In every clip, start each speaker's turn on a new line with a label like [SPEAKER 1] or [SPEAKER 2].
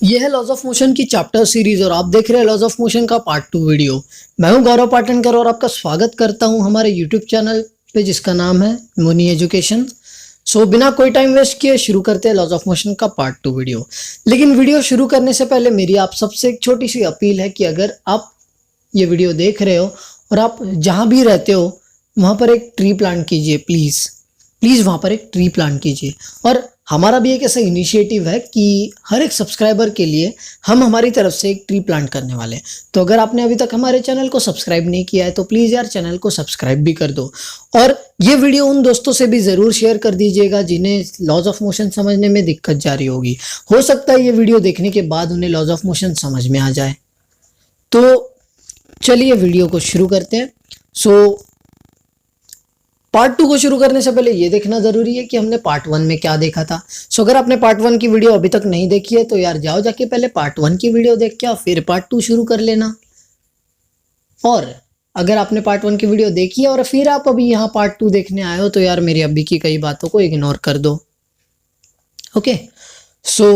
[SPEAKER 1] ये है laws of motion की चैप्टर सीरीज और आप देख रहे हैं लॉज ऑफ मोशन का पार्ट 2 वीडियो। मैं हूं गौरव पाटनकर और आपका स्वागत करता हूं हमारे यूट्यूब चैनल पे जिसका नाम है मुनि एजुकेशन। बिना कोई टाइम वेस्ट किए शुरू करते हैं लॉज ऑफ मोशन का पार्ट 2 वीडियो। लेकिन वीडियो शुरू करने से पहले मेरी आप सबसे एक छोटी सी अपील है कि अगर आप ये वीडियो देख रहे हो और आप जहां भी रहते हो वहां पर एक ट्री प्लांट कीजिए। प्लीज़ प्लीज़ वहाँ पर एक ट्री प्लांट कीजिए। और हमारा भी एक ऐसा इनिशिएटिव है कि हर एक सब्सक्राइबर के लिए हम हमारी तरफ से एक ट्री प्लांट करने वाले हैं। तो अगर आपने अभी तक हमारे चैनल को सब्सक्राइब नहीं किया है तो प्लीज़ यार चैनल को सब्सक्राइब भी कर दो। और ये वीडियो उन दोस्तों से भी ज़रूर शेयर कर दीजिएगा जिन्हें लॉज ऑफ मोशन समझने में दिक्कत जा रही होगी। हो सकता है ये वीडियो देखने के बाद उन्हें लॉज ऑफ मोशन समझ में आ जाए। तो चलिए वीडियो को शुरू करते हैं। पार्ट 2 को शुरू करने से पहले ये देखना जरूरी है कि हमने पार्ट 1 में क्या देखा था। अगर आपने पार्ट 1 की वीडियो अभी तक नहीं देखी है तो यार जाओ जाके पहले पार्ट 1 की वीडियो देख के फिर पार्ट 2 शुरू कर लेना। और अगर आपने पार्ट 1 की वीडियो देखी है और फिर आप अभी यहाँ पार्ट 2 देखने आए हो तो यार मेरी अभी की कई बातों को इग्नोर कर दो। ओके, सो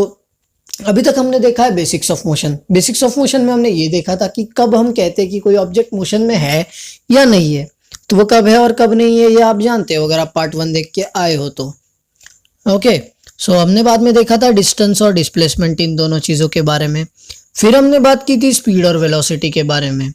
[SPEAKER 1] अभी तक हमने देखा है basics of motion. Basics of motion में हमने ये देखा था कि कब हम कहते हैं कि कोई ऑब्जेक्ट मोशन में है या नहीं है। तो वो कब है और कब नहीं है ये आप जानते हो अगर आप पार्ट 1 देख के आए हो तो। ओके, हमने बाद में देखा था डिस्टेंस और डिस्प्लेसमेंट, इन दोनों चीज़ों के बारे में। फिर हमने बात की थी स्पीड और वेलोसिटी के बारे में।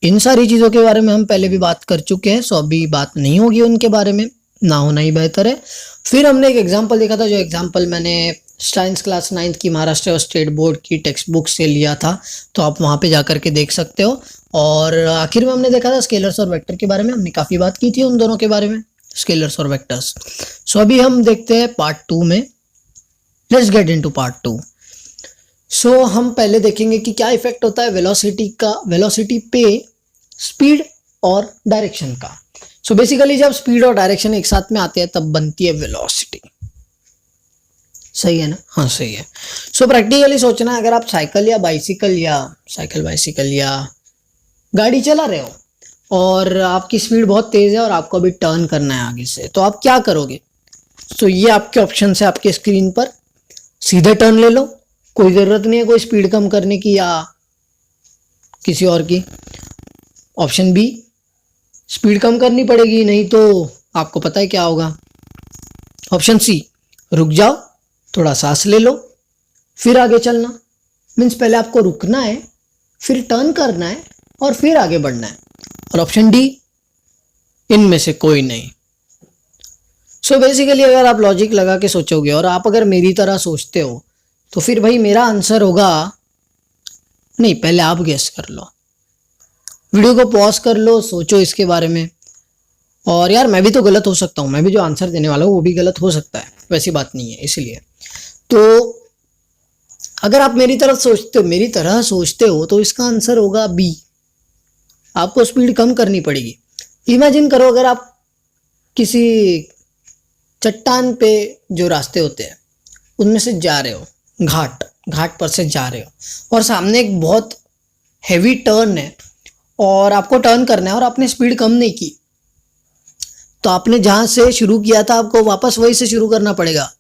[SPEAKER 1] इन सारी चीज़ों के बारे में हम पहले भी बात कर चुके हैं, अभी बात नहीं होगी उनके बारे में, ना होना ही बेहतर है। फिर हमने एक एग्जाम्पल देखा था, जो एग्जाम्पल मैंने साइंस क्लास 9th की महाराष्ट्र स्टेट बोर्ड की टेक्स्ट बुक से लिया था, तो आप वहाँ पे जाकर के देख सकते हो। और आखिर में हमने देखा था स्केलर्स और वेक्टर के बारे में। हमने काफ़ी बात की थी उन दोनों के बारे में, स्केलर्स और वेक्टर्स। अभी हम देखते हैं पार्ट 2 में। Let's get into part 2। हम पहले देखेंगे कि क्या इफेक्ट होता है वेलोसिटी पे स्पीड और डायरेक्शन का। बेसिकली जब स्पीड और डायरेक्शन एक साथ में आते हैं तब बनती है वेलोसिटी। सही है ना? हाँ सही है। प्रैक्टिकली सोचना, अगर आप साइकिल बाइसिकल या गाड़ी चला रहे हो और आपकी स्पीड बहुत तेज है और आपको अभी टर्न करना है आगे से, तो आप क्या करोगे? ये आपके ऑप्शन है आपके स्क्रीन पर। सीधे टर्न ले लो, कोई जरूरत नहीं है कोई स्पीड कम करने की या किसी और की। ऑप्शन बी, स्पीड कम करनी पड़ेगी नहीं तो आपको पता है क्या होगा। ऑप्शन सी, रुक जाओ, थोड़ा सांस ले लो, फिर आगे चलना। मीन्स पहले आपको रुकना है, फिर टर्न करना है और फिर आगे बढ़ना है। और ऑप्शन डी, इनमें से कोई नहीं। बेसिकली अगर आप लॉजिक लगा के सोचोगे और आप अगर मेरी तरह सोचते हो तो फिर भाई मेरा आंसर होगा नहीं। पहले आप गेस कर लो, वीडियो को पॉज कर लो, सोचो इसके बारे में। और यार मैं भी तो गलत हो सकता हूँ, मैं भी जो आंसर देने वाला हूँ वो भी गलत हो सकता है, वैसी बात नहीं है। इसलिए तो अगर आप मेरी तरह सोचते हो तो इसका आंसर होगा बी, आपको स्पीड कम करनी पड़ेगी। इमेजिन करो अगर आप किसी चट्टान पे जो रास्ते होते हैं उनमें से जा रहे हो, घाट पर से जा रहे हो और सामने एक बहुत हैवी टर्न है और आपको टर्न करना है और आपने स्पीड कम नहीं की, तो आपने जहां से शुरू किया था आपको वापस वहीं से शुरू करना पड़ेगा,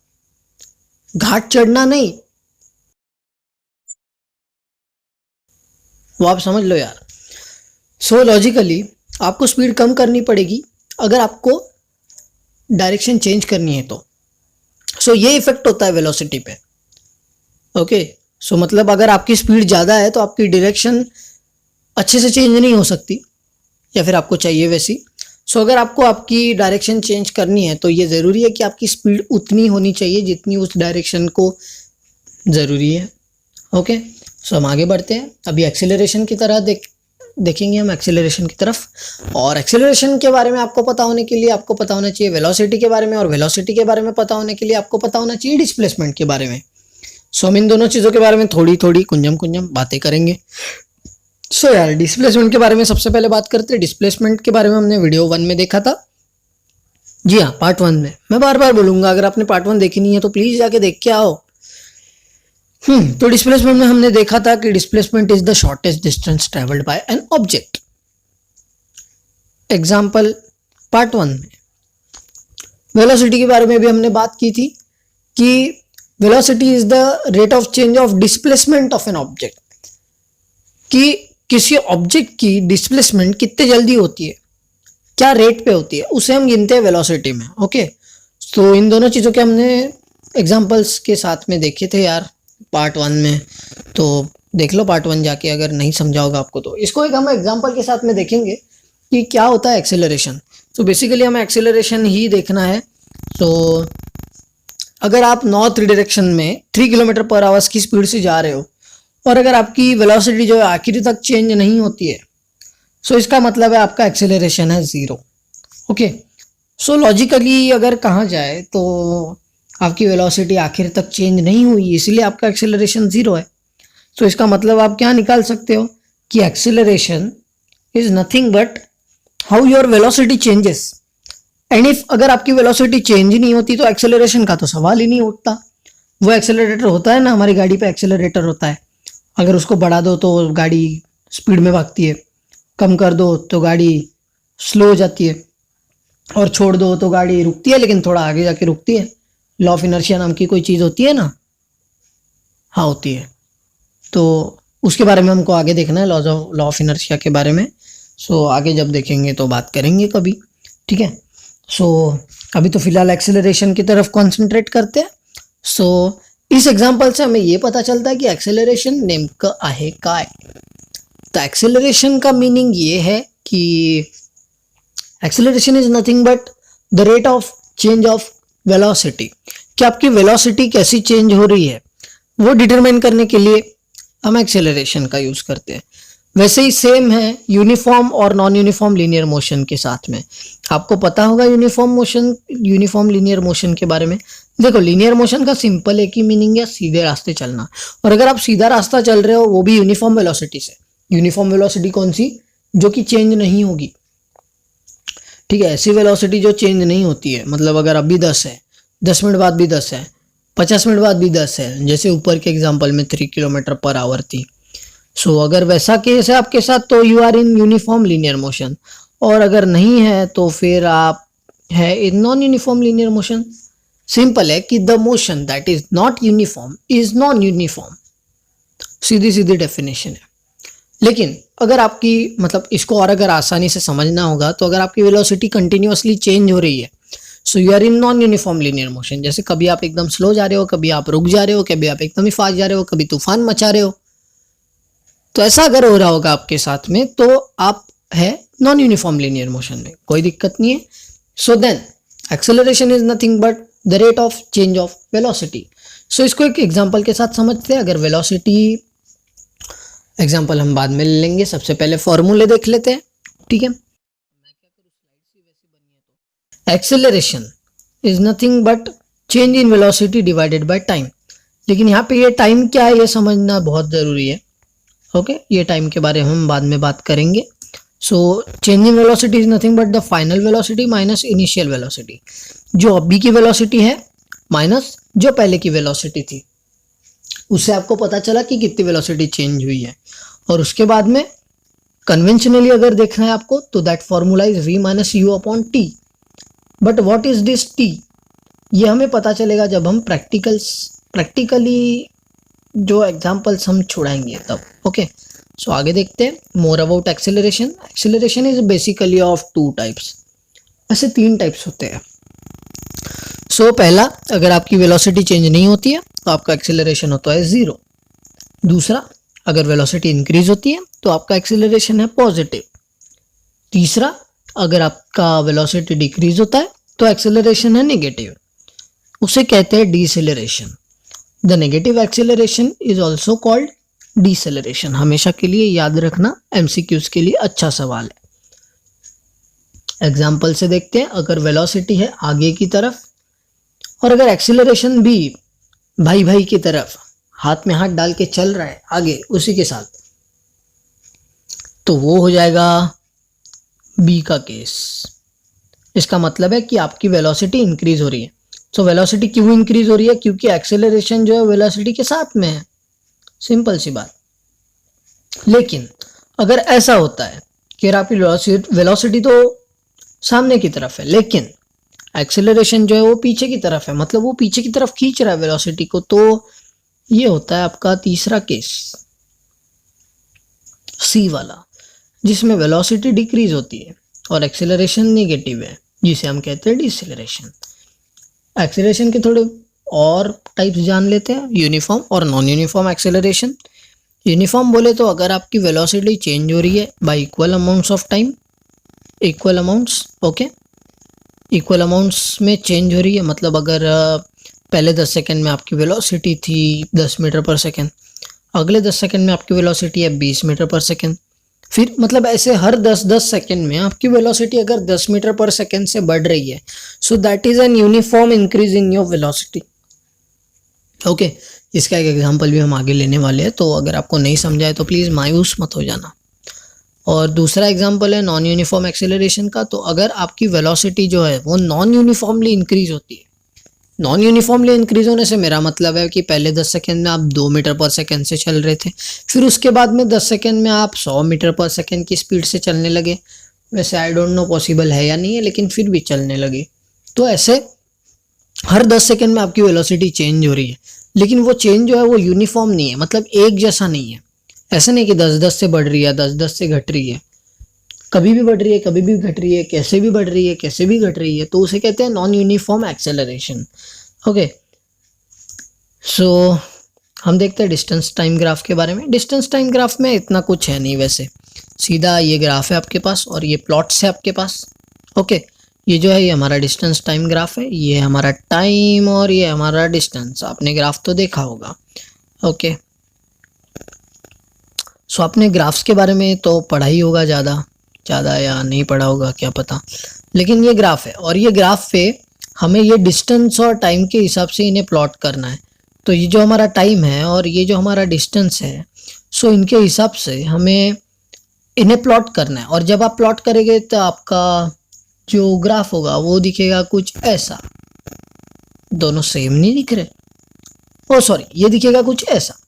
[SPEAKER 1] घाट चढ़ना नहीं। वो आप समझ लो यार। लॉजिकली आपको स्पीड कम करनी पड़ेगी अगर आपको डायरेक्शन चेंज करनी है तो। ये इफेक्ट होता है वेलोसिटी पे। ओके, मतलब अगर आपकी स्पीड ज़्यादा है तो आपकी डायरेक्शन अच्छे से चेंज नहीं हो सकती या फिर आपको चाहिए वैसी। अगर आपको आपकी डायरेक्शन चेंज करनी है तो ये ज़रूरी है कि आपकी स्पीड उतनी होनी चाहिए जितनी उस डायरेक्शन को ज़रूरी है। ओके, हम आगे बढ़ते हैं। अभी एक्सेलरेशन की तरह देखेंगे हम एक्सेलरेशन की तरफ। और एक्सेलरेशन के बारे में आपको पता होने के लिए आपको पता होना चाहिए वेलोसिटी के बारे में, और वेलोसिटी के बारे में पता होने के लिए आपको पता होना चाहिए डिस्प्लेसमेंट के बारे में। हम इन दोनों चीज़ों के बारे में थोड़ी थोड़ी कुंजम बातें करेंगे। यार डिस्प्लेसमेंट के बारे में सबसे पहले बात करते हैं। डिस्प्लेसमेंट के बारे में हमने वीडियो 1 में देखा था। जी हाँ, पार्ट 1 में। मैं बार बार बोलूंगा, अगर आपने पार्ट 1 देखी नहीं है तो प्लीज जाके देख के आओ। तो डिस्प्लेसमेंट में हमने देखा था कि displacement is the shortest distance travelled by an object. Example part 1 में। वेलोसिटी के बारे में भी हमने बात की थी कि velocity is the rate of change of displacement of an object, कि किसी ऑब्जेक्ट की डिस्प्लेसमेंट कितने जल्दी होती है, क्या रेट पे होती है, उसे हम गिनते हैं वेलोसिटी में। ओके, तो इन दोनों चीज़ों के हमने एग्जांपल्स के साथ में देखे थे यार पार्ट 1 में, तो देख लो पार्ट 1 जाके, अगर नहीं समझा होगा आपको तो। इसको एक हम एग्जांपल के साथ में देखेंगे कि क्या होता है एक्सेलरेशन। तो बेसिकली हमें एक्सेलरेशन ही देखना है। तो अगर आप नॉर्थ डायरेक्शन में 3 किलोमीटर पर आवर्स की स्पीड से जा रहे हो और अगर आपकी वेलोसिटी जो है आखिरी तक चेंज नहीं होती है, सो इसका मतलब है आपका एक्सेलरेशन है 0। ओके, सो लॉजिकली अगर कहा जाए तो आपकी वेलोसिटी आखिर तक चेंज नहीं हुई, इसलिए आपका एक्सेलरेशन 0 है। तो इसका मतलब आप क्या निकाल सकते हो कि acceleration is nothing but how your velocity changes. And if अगर आपकी वेलोसिटी चेंज नहीं होती तो एक्सेलरेशन का तो सवाल ही नहीं उठता। वो एक्सेलरेटर होता है ना, हमारी गाड़ी पे एक्सेलरेटर होता है, अगर उसको बढ़ा दो तो गाड़ी स्पीड में भागती है, कम कर दो तो गाड़ी स्लो हो जाती है, और छोड़ दो तो गाड़ी रुकती है लेकिन थोड़ा आगे जाके रुकती है। लॉ ऑफ इनर्शिया नाम की कोई चीज़ होती है ना, हाँ होती है। तो उसके बारे में हमको आगे देखना है, लॉ ऑफ इनर्शिया के बारे में। सो आगे जब देखेंगे तो बात करेंगे कभी, ठीक है। सो अभी तो फिलहाल एक्सेलरेशन की तरफ कॉन्सेंट्रेट करते हैं। सो इस एग्जांपल से हमें ये पता चलता है कि एक्सेलरेशन नेमकं आहे काय। तो एक्सेलरेशन का मीनिंग ये है कि acceleration is nothing but the rate of change of velocity, कि आपकी वेलोसिटी कैसी चेंज हो रही है वो डिटरमाइन करने के लिए हम एक्सेलरेशन का यूज करते हैं। वैसे ही सेम है यूनिफॉर्म और नॉन यूनिफॉर्म लीनियर मोशन के साथ में। आपको पता होगा यूनिफॉर्म लीनियर मोशन के बारे में। देखो, लीनियर मोशन का सिंपल एक ही मीनिंग है, सीधे रास्ते चलना। और अगर आप सीधा रास्ता चल रहे हो वो भी यूनिफॉर्म वेलोसिटी से, यूनिफॉर्म वेलोसिटी कौन सी, जो कि चेंज नहीं होगी, ठीक है। ऐसी वेलोसिटी जो चेंज नहीं होती है, मतलब अगर अभी 10 है, 10 मिनट बाद भी 10 है, 50 मिनट बाद भी 10 है, जैसे ऊपर के एग्जाम्पल में 3 किलोमीटर पर आवर थी। सो अगर वैसा केस है आपके साथ तो you are in uniform linear motion, और अगर नहीं है तो फिर आप है in non uniform linear motion. Simple है कि the motion that is not uniform is non uniform, सीधी सीधी डेफिनेशन है। लेकिन अगर आपकी मतलब इसको और अगर आसानी से समझना होगा तो अगर आपकी वेलोसिटी कंटिन्यूअसली चेंज हो रही है, so you are in non uniform linear motion. जैसे कभी आप एकदम स्लो जा रहे हो, कभी आप रुक जा रहे हो, कभी आप एकदम ही फास्ट जा रहे हो, कभी तूफान मचा रहे हो। तो ऐसा अगर हो रहा होगा आपके साथ में तो आप है नॉन यूनिफॉर्म लीनियर मोशन में, कोई दिक्कत नहीं है। So then acceleration is nothing but the rate of change of velocity. So इसको एक एग्जांपल के साथ समझते हैं। अगर वेलोसिटी एग्जांपल हम बाद में ले लेंगे, सबसे पहले फॉर्मूले देख लेते हैं, ठीक है। Acceleration is nothing but change in velocity divided by time. लेकिन यहाँ पे ये टाइम क्या है ये समझना बहुत ज़रूरी है। ओके, ये टाइम के बारे में हम बाद में बात करेंगे। So change in velocity is nothing but the final velocity minus initial velocity, जो अभी की वेलोसिटी है माइनस जो पहले की वेलोसिटी थी, उससे आपको पता चला कि कितनी वेलोसिटी चेंज हुई है। और उसके बाद में कन्वेंशनली अगर देखना है आपको तो that formula is v minus you upon T. But what is this T, ये हमें पता चलेगा जब हम प्रैक्टिकली जो एग्जांपल्स हम छुड़ाएंगे तब। ओके, सो आगे देखते हैं more about acceleration. Acceleration is basically of 2 types, ऐसे 3 टाइप्स होते हैं। सो पहला, अगर आपकी वेलोसिटी चेंज नहीं होती है तो आपका एक्सेलरेशन होता है 0। दूसरा, अगर वेलोसिटी इंक्रीज होती है तो आपका एक्सेलरेशन है पॉजिटिव। तीसरा, अगर आपका वेलोसिटी डिक्रीज होता है तो एक्सेलरेशन है नेगेटिव, उसे कहते हैं deceleration. The negative acceleration is also called deceleration. हमेशा के लिए याद रखना, एमसीक्यूज के लिए अच्छा सवाल है। एग्जाम्पल से देखते हैं। अगर वेलोसिटी है आगे की तरफ और अगर एक्सेलरेशन भी भाई भाई की तरफ, हाथ में हाथ डाल के चल रहा है आगे उसी के साथ, तो वो हो जाएगा बी का केस। इसका मतलब है कि आपकी वेलोसिटी इंक्रीज हो रही है। सो वेलोसिटी क्यों इंक्रीज हो रही है, क्योंकि एक्सेलरेशन जो है वेलोसिटी के साथ में है, सिंपल सी बात। लेकिन अगर ऐसा होता है कि आपकी वेलोसिटी तो सामने की तरफ है लेकिन एक्सेलरेशन जो है वो पीछे की तरफ है, मतलब वो पीछे की तरफ खींच रहा है वेलोसिटी को। तो ये होता है आपका तीसरा केस, सी वाला, जिसमें वेलोसिटी डिक्रीज होती है और एक्सेलरेशन नेगेटिव है, जिसे हम कहते हैं डिसेलरेशन। एक्सेलरेशन के थोड़े और टाइप्स जान लेते हैं, यूनिफॉर्म और नॉन यूनिफॉर्म एक्सेलरेशन। यूनिफॉर्म बोले तो अगर आपकी वेलोसिटी चेंज हो रही है by equal amounts of time, equal amounts, okay, equal amounts में चेंज हो रही है, मतलब अगर पहले 10 सेकंड में आपकी वेलोसिटी थी 10 मीटर पर सेकंड, अगले 10 सेकंड में आपकी वेलोसिटी है 20 मीटर पर सेकंड, फिर मतलब ऐसे हर 10-10 सेकंड में आपकी वेलोसिटी अगर 10 मीटर पर सेकंड से बढ़ रही है, so that is an uniform increase in your velocity. Okay, इसका एक एग्जांपल भी हम आगे लेने वाले हैं, तो अगर आपको नहीं समझा है तो प्लीज़ मायूस मत हो जाना। और दूसरा एग्जांपल है नॉन यूनिफॉर्म एक्सेलरेशन का। तो अगर आपकी वेलोसिटी जो है वो नॉन यूनिफॉर्मली इंक्रीज होती है, नॉन यूनिफॉर्मली इंक्रीज होने से मेरा मतलब है कि पहले 10 सेकंड में आप 2 मीटर पर सेकंड से चल रहे थे, फिर उसके बाद में 10 सेकंड में आप 100 मीटर पर सेकंड की स्पीड से चलने लगे। वैसे आई डोंट नो पॉसिबल है या नहीं है, लेकिन फिर भी चलने लगे। तो ऐसे हर 10 सेकंड में आपकी वेलोसिटी चेंज हो रही है, लेकिन वो चेंज जो है वो यूनिफॉर्म नहीं है, मतलब एक जैसा नहीं है। ऐसा नहीं कि 10-10 से बढ़ रही है, 10-10 से घट रही है, कभी भी बढ़ रही है, कभी भी घट रही है, कैसे भी बढ़ रही है, कैसे भी घट रही है, तो उसे कहते हैं नॉन यूनिफॉर्म एक्सेलरेशन। ओके, सो हम देखते हैं डिस्टेंस टाइम ग्राफ के बारे में। डिस्टेंस टाइम ग्राफ में इतना कुछ है नहीं वैसे, सीधा ये ग्राफ है आपके पास और ये प्लॉट्स है आपके पास। ओके, ये जो है ये हमारा डिस्टेंस टाइम ग्राफ है, ये हमारा टाइम और ये हमारा डिस्टेंस। आपने ग्राफ तो देखा होगा। ओके, सो आपने ग्राफ्स के बारे में तो पढ़ा ही होगा, ज़्यादा या नहीं पढ़ा होगा क्या पता, लेकिन ये ग्राफ है और ये ग्राफ पे हमें ये डिस्टेंस और टाइम के हिसाब से इन्हें प्लॉट करना है। तो ये जो हमारा टाइम है और ये जो हमारा डिस्टेंस है, सो इनके हिसाब से हमें इन्हें प्लॉट करना है। और जब आप प्लॉट करेंगे तो आपका जो ग्राफ होगा वो दिखेगा कुछ ऐसा। दोनों सेम नहीं दिख रहे, ओ सॉरी, ये दिखेगा कुछ ऐसा।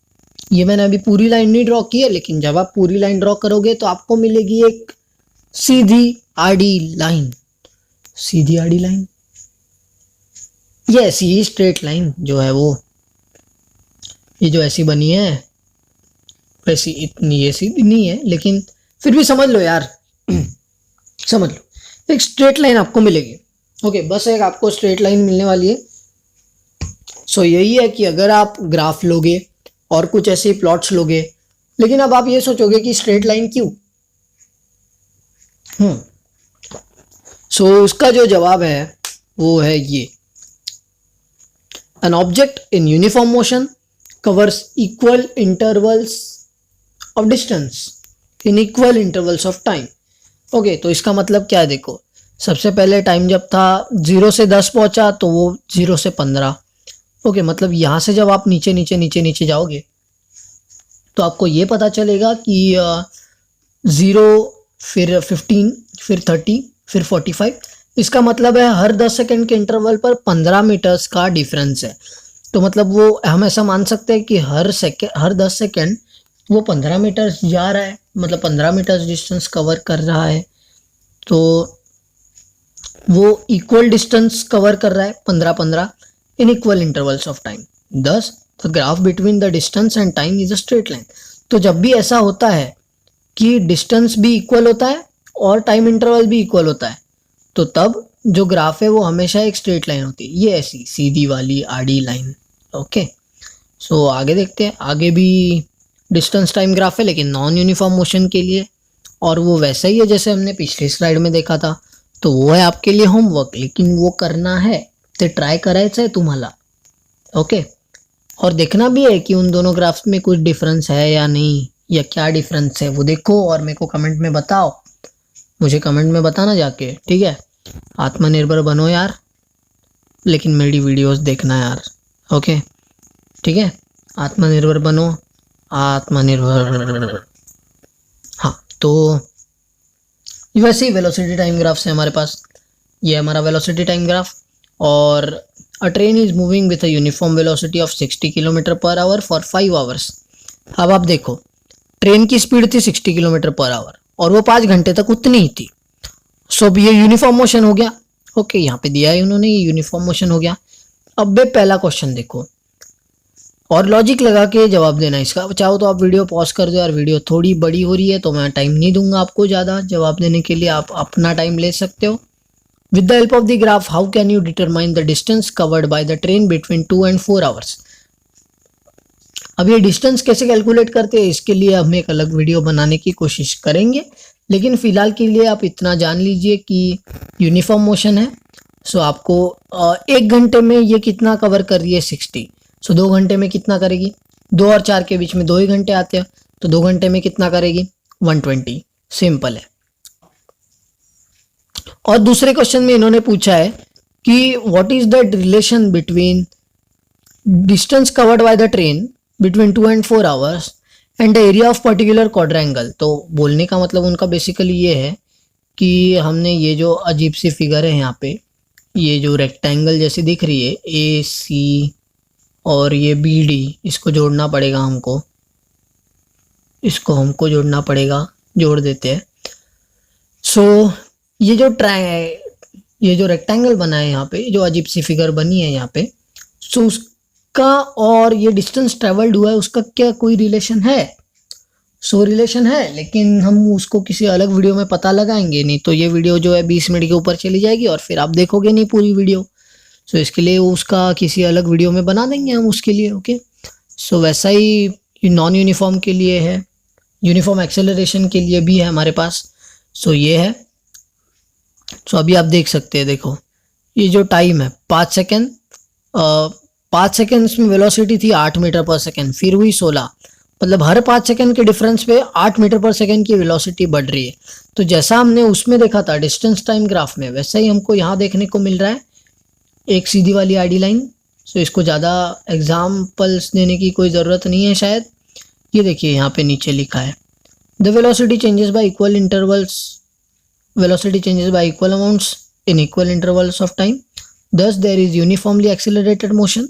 [SPEAKER 1] ये मैंने अभी पूरी लाइन नहीं ड्रॉ की है, लेकिन जब आप पूरी लाइन ड्रॉ करोगे तो आपको मिलेगी एक सीधी आड़ी लाइन। सीधी आड़ी लाइन, ये ऐसी ही स्ट्रेट लाइन जो है वो, ये जो ऐसी बनी है वैसी इतनी ये सीधी नहीं है, लेकिन फिर भी समझ लो यार समझ लो, एक स्ट्रेट लाइन आपको मिलेगी। ओके, बस एक आपको स्ट्रेट लाइन मिलने वाली है। सो यही है कि अगर आप ग्राफ लोगे और कुछ ऐसे प्लॉट्स लोगे, लेकिन अब आप ये सोचोगे कि स्ट्रेट लाइन क्यों। सो उसका जो जवाब है वो है ये, an object in uniform motion covers equal intervals of distance in equal intervals of time. Okay, तो इसका मतलब क्या है, देखो सबसे पहले टाइम जब था 0 से 10 पहुंचा तो वो 0 से 15। ओके, मतलब यहाँ से जब आप नीचे नीचे नीचे नीचे जाओगे तो आपको ये पता चलेगा कि 0, फिर 15, फिर 30, फिर 45। इसका मतलब है हर 10 सेकंड के इंटरवल पर 15 मीटर्स का डिफरेंस है। तो मतलब वो हम ऐसा मान सकते हैं कि हर 10 सेकंड वो 15 मीटर्स जा रहा है, मतलब 15 मीटर्स डिस्टेंस कवर कर रहा है। तो वो इक्वल डिस्टेंस कवर कर रहा है 15-15 in equal intervals of time. Thus, the graph between the distance and time is a straight line. तो जब भी ऐसा होता है कि डिस्टेंस भी इक्वल होता है और टाइम इंटरवल भी इक्वल होता है, तो तब जो ग्राफ है वो हमेशा एक स्ट्रेट लाइन होती है, ये ऐसी सीधी वाली आड़ी लाइन। ओके, सो आगे देखते हैं। आगे भी डिस्टेंस टाइम ग्राफ है, लेकिन नॉन यूनिफॉर्म मोशन के लिए, और वो वैसा ही है जैसे हमने पिछली स्लाइड में देखा था। तो वो है आपके लिए होमवर्क, लेकिन वो करना है ते ट्राय करायचं आहे तुम्हाला। ओके, और देखना भी है कि उन दोनों ग्राफ्स में कुछ डिफरेंस है या नहीं, या क्या डिफरेंस है वो देखो और मेरे को कमेंट में बताओ। मुझे कमेंट में बताना जाके, ठीक है। आत्मनिर्भर बनो यार, लेकिन मेरी वीडियोस देखना यार। ओके, ठीक है, आत्मनिर्भर बनो, आत्मनिर्भर। हाँ, तो वैसे ही वेलोसिटी टाइम ग्राफ से हमारे पास, ये हमारा वेलोसिटी टाइम ग्राफ। और a train is moving with a uniform velocity of 60 kilometre per hour for 5 hours. अब आप देखो, ट्रेन की स्पीड थी 60 किलोमीटर पर आवर और वो 5 घंटे तक उतनी ही थी। सो अब ये यूनिफॉर्म मोशन हो गया, ओके, यहाँ पे दिया है उन्होंने, ये यूनिफॉर्म मोशन हो गया। अब बे पहला क्वेश्चन देखो और लॉजिक लगा के जवाब देना इसका। चाहो तो आप वीडियो पॉज कर दो यार, वीडियो थोड़ी बड़ी हो रही है तो मैं टाइम नहीं दूंगा आपको ज़्यादा जवाब देने के लिए, आप अपना टाइम ले सकते हो। With the help of the graph how can you determine the distance covered by the train between 2 and 4 hours। अब ये डिस्टेंस कैसे कैलकुलेट करते हैं इसके लिए हम एक अलग वीडियो बनाने की कोशिश करेंगे, लेकिन फिलहाल के लिए आप इतना जान लीजिए कि यूनिफॉर्म मोशन है। सो आपको 1 घंटे में ये कितना कवर कर रही है 60। सो 2 घंटे में कितना करेगी, 2 और 4 के बीच में 2 ही घंटे आते हैं, तो 2 घंटे में कितना करेगी 120। सिंपल है। और दूसरे क्वेश्चन में इन्होंने पूछा है कि what is the relation between distance covered by the train between 2 and 4 hours and the area of particular quadrangle. तो बोलने का मतलब उनका बेसिकली ये है कि हमने ये जो अजीब सी फिगर है यहाँ पे, ये जो रेक्टेंगल जैसी दिख रही है ए सी और ये बी डी, इसको जोड़ना पड़ेगा हमको, इसको हमको जोड़ना पड़ेगा, जोड़ देते हैं। सो ये जो रेक्टेंगल बना है यहाँ पे, जो अजीब सी फिगर बनी है यहाँ पे, सो उसका और ये डिस्टेंस ट्रेवल्ड हुआ है उसका क्या कोई रिलेशन है? सो रिलेशन है, लेकिन हम उसको किसी अलग वीडियो में पता लगाएंगे, नहीं तो ये वीडियो जो है 20 मिनट के ऊपर चली जाएगी और फिर आप देखोगे नहीं पूरी वीडियो। सो इसके लिए उसका किसी अलग वीडियो में बना देंगे हम उसके लिए। ओके, सो वैसा ही नॉन यूनिफॉर्म के लिए है, यूनिफॉर्म एक्सेलरेशन के लिए भी है हमारे पास। सो ये है। सो अभी आप देख सकते हैं, देखो ये जो टाइम है 5 सेकेंड, 5 सेकेंड्स में वेलोसिटी थी 8 मीटर पर सेकेंड, फिर हुई 16, मतलब हर 5 सेकेंड के डिफरेंस पे 8 मीटर पर सेकेंड की वेलोसिटी बढ़ रही है। तो जैसा हमने उसमें देखा था डिस्टेंस टाइम ग्राफ में, वैसा ही हमको यहाँ देखने को मिल रहा है, एक सीधी वाली आईडी लाइन। सो इसको ज़्यादा एग्जाम्पल्स देने की कोई ज़रूरत नहीं है शायद। ये देखिए यहाँ पे नीचे लिखा है the velocity changes y equal intervals, velocity changes by equal amounts in equal intervals of time, thus there is uniformly accelerated motion।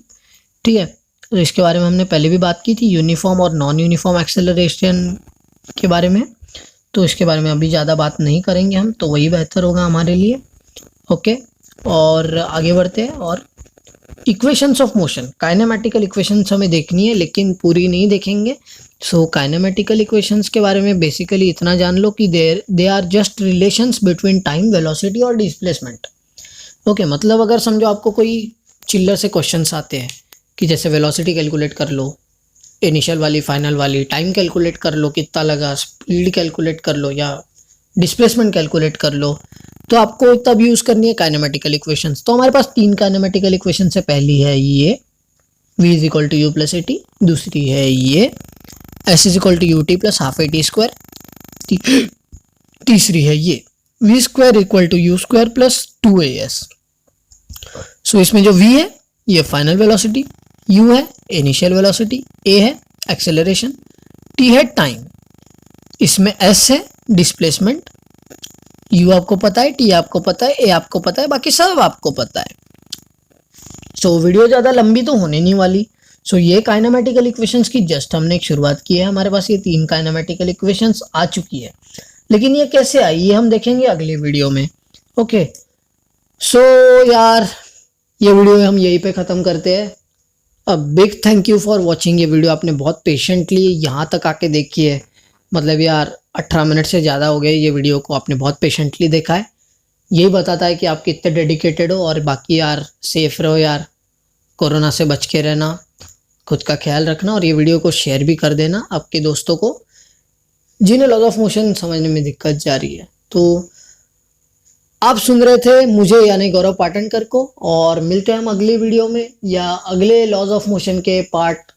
[SPEAKER 1] ठीक है, तो इसके बारे में हमने पहले भी बात की थी, यूनिफॉर्म और नॉन यूनिफॉर्म एक्सेलरेशन के बारे में, तो इसके बारे में अभी ज़्यादा बात नहीं करेंगे हम, तो वही बेहतर होगा हमारे लिए। ओके, और आगे बढ़ते हैं। और equations of motion, kinematical equations हमें देखनी है लेकिन पूरी नहीं देखेंगे। सो काइनेमेटिकल इक्वेशंस के बारे में बेसिकली इतना जान लो कि they are just relations between time, velocity और डिस्प्लेसमेंट। ओके, मतलब अगर समझो आपको कोई चिल्लर से क्वेश्चंस आते हैं कि जैसे वेलोसिटी कैलकुलेट कर लो, इनिशियल वाली फाइनल वाली, टाइम कैलकुलेट कर लो कितना लगा, स्पीड कैलकुलेट कर लो या डिस्प्लेसमेंट कैलकुलेट कर लो, तो आपको तब यूज़ करनी है काइनेमेटिकल इक्वेशंस। तो हमारे पास 3 काइनेमेटिकल इक्वेशंस है। पहली है ये v is equal to u plus a t, दूसरी है ये s is equal to u t plus half a t square, तीसरी है ये v square equal to u square plus 2as। So इसमें जो v है ये फाइनल वेलोसिटी, u है इनिशियल वेलोसिटी, a है एक्सेलरेशन, t है टाइम, इसमें s है डिस्प्लेसमेंट, u आपको पता है, t आपको पता है, a आपको पता है, बाकी सब आपको पता है। सो वीडियो ज़्यादा लंबी तो होने नहीं वाली। सो ये काइनेमेटिकल इक्वेशंस की जस्ट हमने एक शुरुआत की है, हमारे पास ये 3 काइनेमेटिकल इक्वेशंस आ चुकी है, लेकिन ये कैसे आई ये हम देखेंगे अगले वीडियो में। ओके, सो यार ये वीडियो हम यहीं पे ख़त्म करते हैं। A big thank you for watching. ये वीडियो आपने बहुत पेशेंटली यहाँ तक आके देखी है, मतलब यार 18 मिनट से ज़्यादा हो गए ये वीडियो को आपने बहुत पेशेंटली देखा है। यही बताता है कि आप कितने डेडिकेटेड हो। और बाकी यार सेफ रहो यार, कोरोना से बच के रहना, खुद का ख्याल रखना, और ये वीडियो को शेयर भी कर देना आपके दोस्तों को जिन्हें लॉज ऑफ मोशन समझने में दिक्कत जा रही है। तो आप सुन रहे थे मुझे यानी गौरव पाटनकर को, और मिलते हैं हम अगली वीडियो में या अगले लॉज ऑफ मोशन के पार्ट